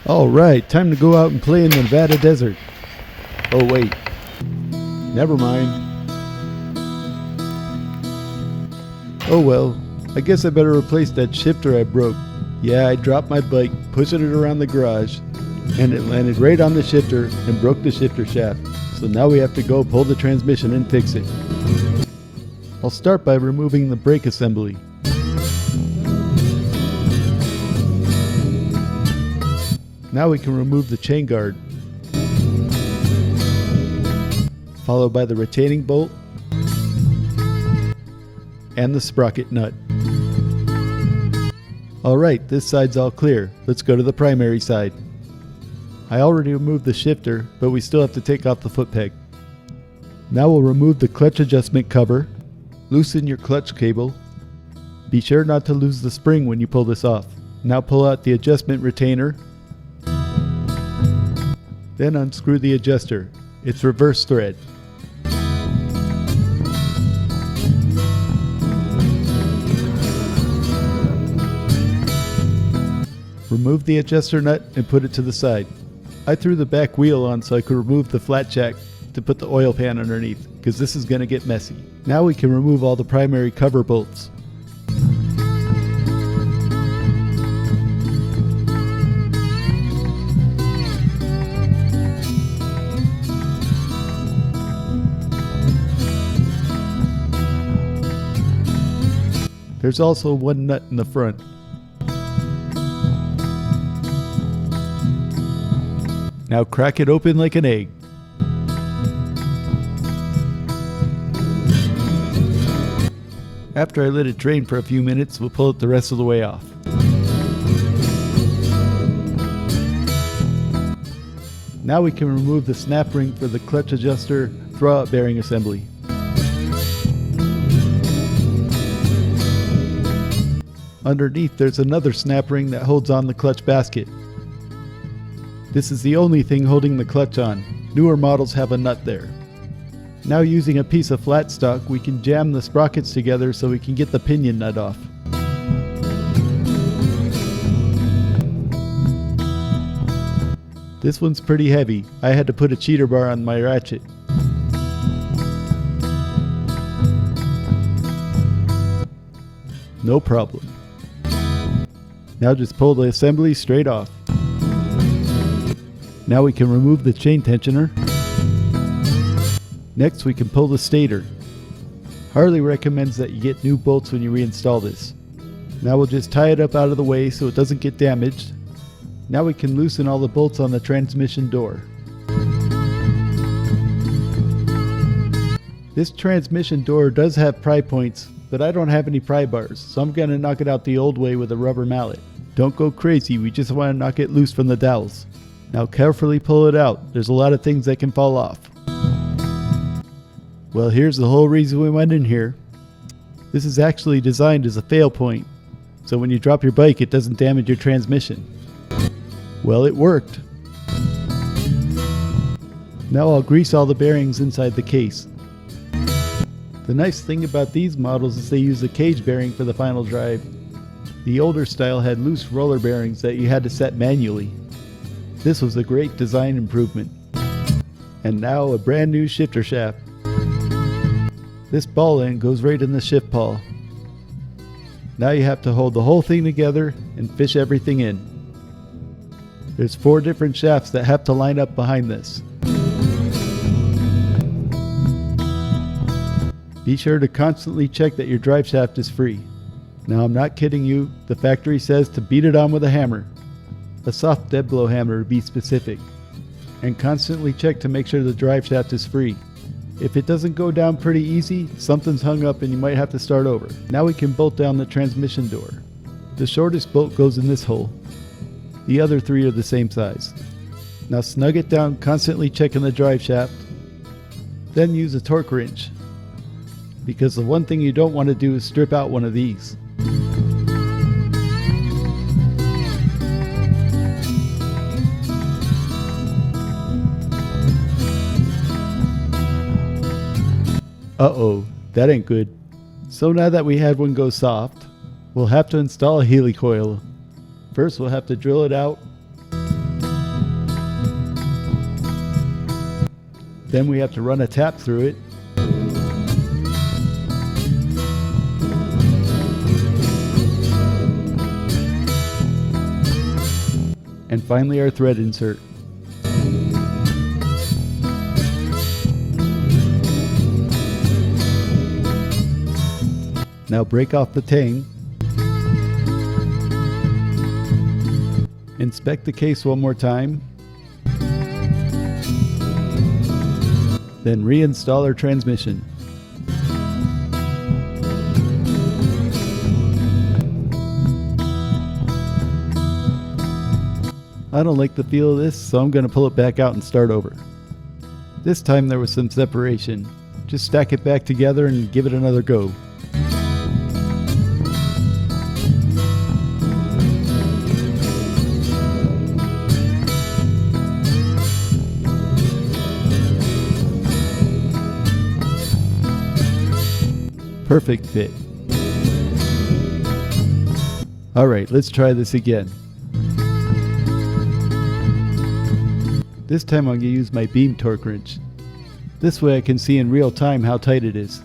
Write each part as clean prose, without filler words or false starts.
Alright, time to go out and play in the Nevada desert. Oh wait, never mind. Oh well, I guess I better replace that shifter I broke. Yeah, I dropped my bike, pushing it around the garage, and it landed right on the shifter and broke the shifter shaft. So now we have to go pull the transmission and fix it. I'll start by removing the brake assembly. Now we can remove the chain guard, followed by the retaining bolt and the sprocket nut. Alright, this side's all clear. Let's go to the primary side. I already removed the shifter, but we still have to take off the foot peg. Now we'll remove the clutch adjustment cover, loosen your clutch cable. Be sure not to lose the spring when you pull this off. Now pull out the adjustment retainer, then unscrew the adjuster. It's reverse thread. Remove the adjuster nut and put it to the side. I threw the back wheel on so I could remove the flat jack to put the oil pan underneath, because this is going to get messy. Now we can remove all the primary cover bolts. There's also one nut in the front. Now crack it open like an egg. After I let it drain for a few minutes, we'll pull it the rest of the way off. Now we can remove the snap ring for the clutch adjuster throwout bearing assembly. Underneath there's another snap ring that holds on the clutch basket. This is the only thing holding the clutch on. Newer models have a nut there. Now using a piece of flat stock, we can jam the sprockets together so we can get the pinion nut off. This one's pretty heavy. I had to put a cheater bar on my ratchet. No problem. Now just pull the assembly straight off. Now we can remove the chain tensioner. Next we can pull the stator. Harley recommends that you get new bolts when you reinstall this. Now we'll just tie it up out of the way so it doesn't get damaged. Now we can loosen all the bolts on the transmission door. This transmission door does have pry points, but I don't have any pry bars, so I'm going to knock it out the old way with a rubber mallet. Don't go crazy, we just want to knock it loose from the dowels. Now carefully pull it out. There's a lot of things that can fall off. Well, here's the whole reason we went in here. This is actually designed as a fail point, so when you drop your bike it doesn't damage your transmission. Well, it worked. Now I'll grease all the bearings inside the case. The nice thing about these models is they use a cage bearing for the final drive. The older style had loose roller bearings that you had to set manually. This was a great design improvement. And now a brand new shifter shaft. This ball end goes right in the shift pawl. Now you have to hold the whole thing together and fish everything in. There's 4 different shafts that have to line up behind this. Be sure to constantly check that your drive shaft is free. Now I'm not kidding you, the factory says to beat it on with a hammer. A soft dead blow hammer to be specific. And constantly check to make sure the drive shaft is free. If it doesn't go down pretty easy, something's hung up and you might have to start over. Now we can bolt down the transmission door. The shortest bolt goes in this hole. The other 3 are the same size. Now snug it down, constantly checking the drive shaft. Then use a torque wrench, because the one thing you don't want to do is strip out one of these. Uh-oh, that ain't good. So now that we had one go soft, we'll have to install a helicoil. First we'll have to drill it out, Then we have to run a tap through it. And finally our thread insert. Now break off the tang. Inspect the case one more time. Then reinstall our transmission. I don't like the feel of this, so I'm going to pull it back out and start over. This time there was some separation. Just stack it back together and give it another go. Perfect fit. Alright, let's try this again. This time I'm going to use my beam torque wrench. This way I can see in real time how tight it is.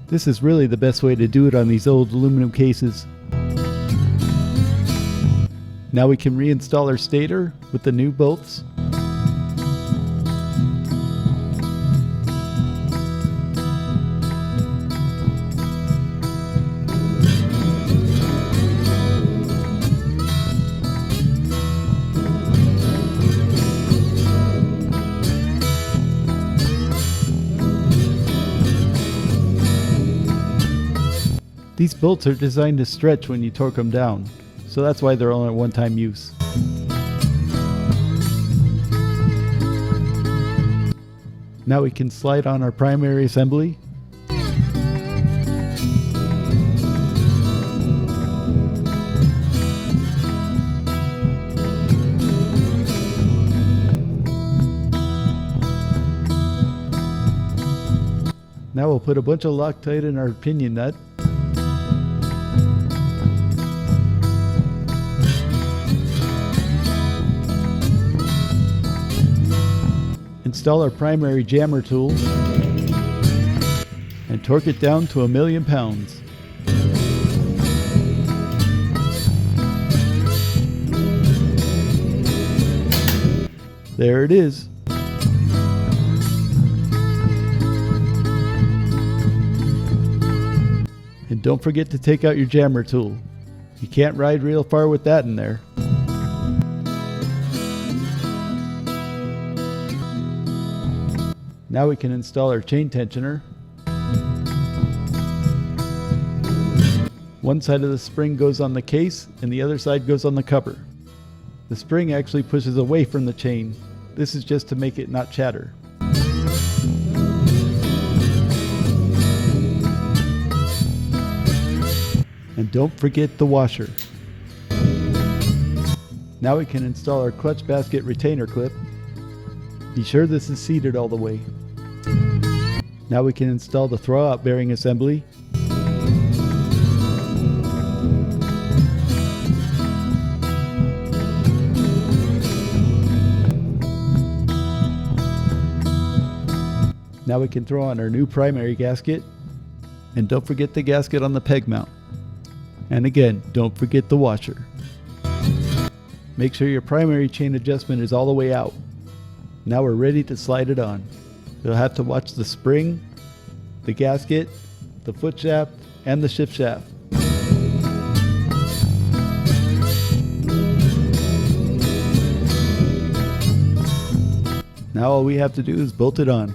This is really the best way to do it on these old aluminum cases. Now we can reinstall our stator with the new bolts. These bolts are designed to stretch when you torque them down, so that's why they're only at one-time use. Now we can slide on our primary assembly. Now we'll put a bunch of Loctite in our pinion nut. Install our primary jammer tool and torque it down to 1,000,000 pounds. There it is. And don't forget to take out your jammer tool. You can't ride real far with that in there. Now we can install our chain tensioner. One side of the spring goes on the case and the other side goes on the cover. The spring actually pushes away from the chain. This is just to make it not chatter. And don't forget the washer. Now we can install our clutch basket retainer clip. Be sure this is seated all the way. Now we can install the throwout bearing assembly. Now we can throw on our new primary gasket. And don't forget the gasket on the peg mount. And again, don't forget the washer. Make sure your primary chain adjustment is all the way out. Now we're ready to slide it on. You'll have to watch the spring, the gasket, the foot shaft, and the shift shaft. Now all we have to do is bolt it on.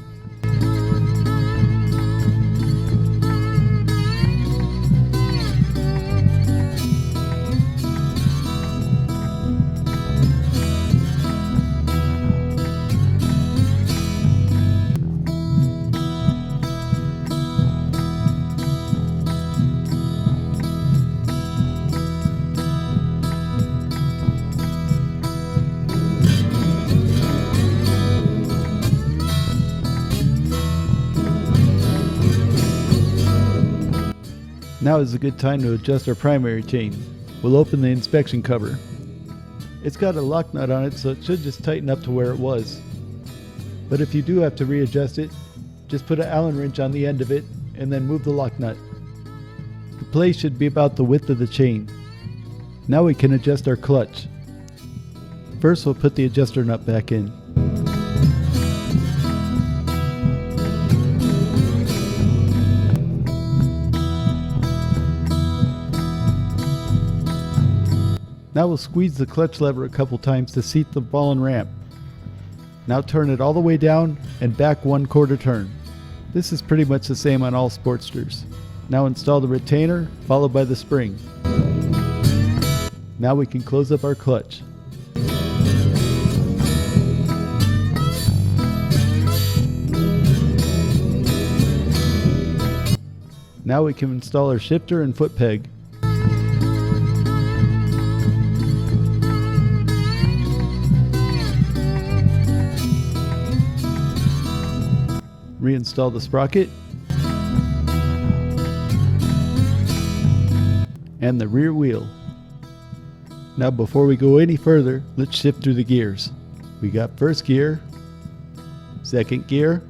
Now is a good time to adjust our primary chain. We'll open the inspection cover. It's got a lock nut on it, so it should just tighten up to where it was. But if you do have to readjust it, just put an Allen wrench on the end of it and then move the lock nut. The play should be about the width of the chain. Now we can adjust our clutch. First we'll put the adjuster nut back in. Now we'll squeeze the clutch lever a couple times to seat the ball and ramp. Now turn it all the way down and back 1/4 turn. This is pretty much the same on all Sportsters. Now install the retainer followed by the spring. Now we can close up our clutch. Now we can install our shifter and foot peg. Reinstall the sprocket and the rear wheel. Now before we go any further, let's shift through the gears. We got first gear, second gear,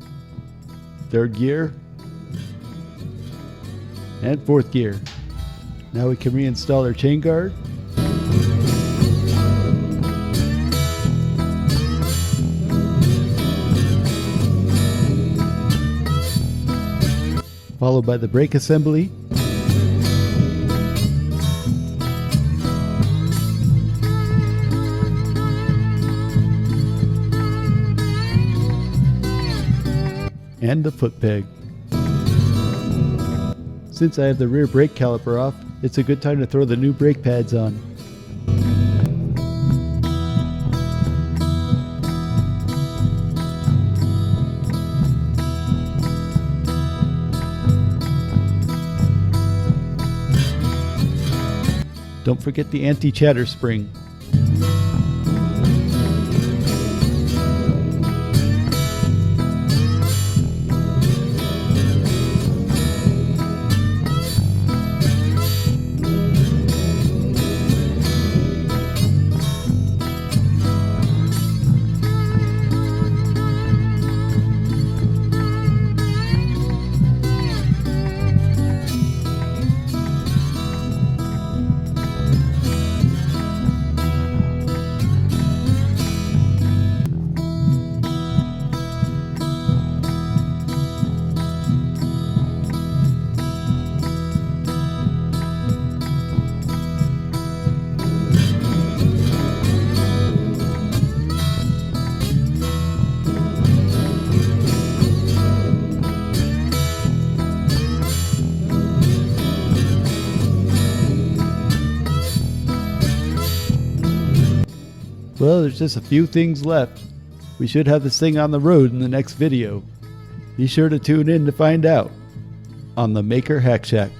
third gear, and fourth gear. Now we can reinstall our chain guard. Followed by the brake assembly. And the foot peg. Since I have the rear brake caliper off, it's a good time to throw the new brake pads on. Don't forget the anti-chatter spring. Well, there's just a few things left. We should have this thing on the road in the next video. Be sure to tune in to find out on the Maker Hack Shack.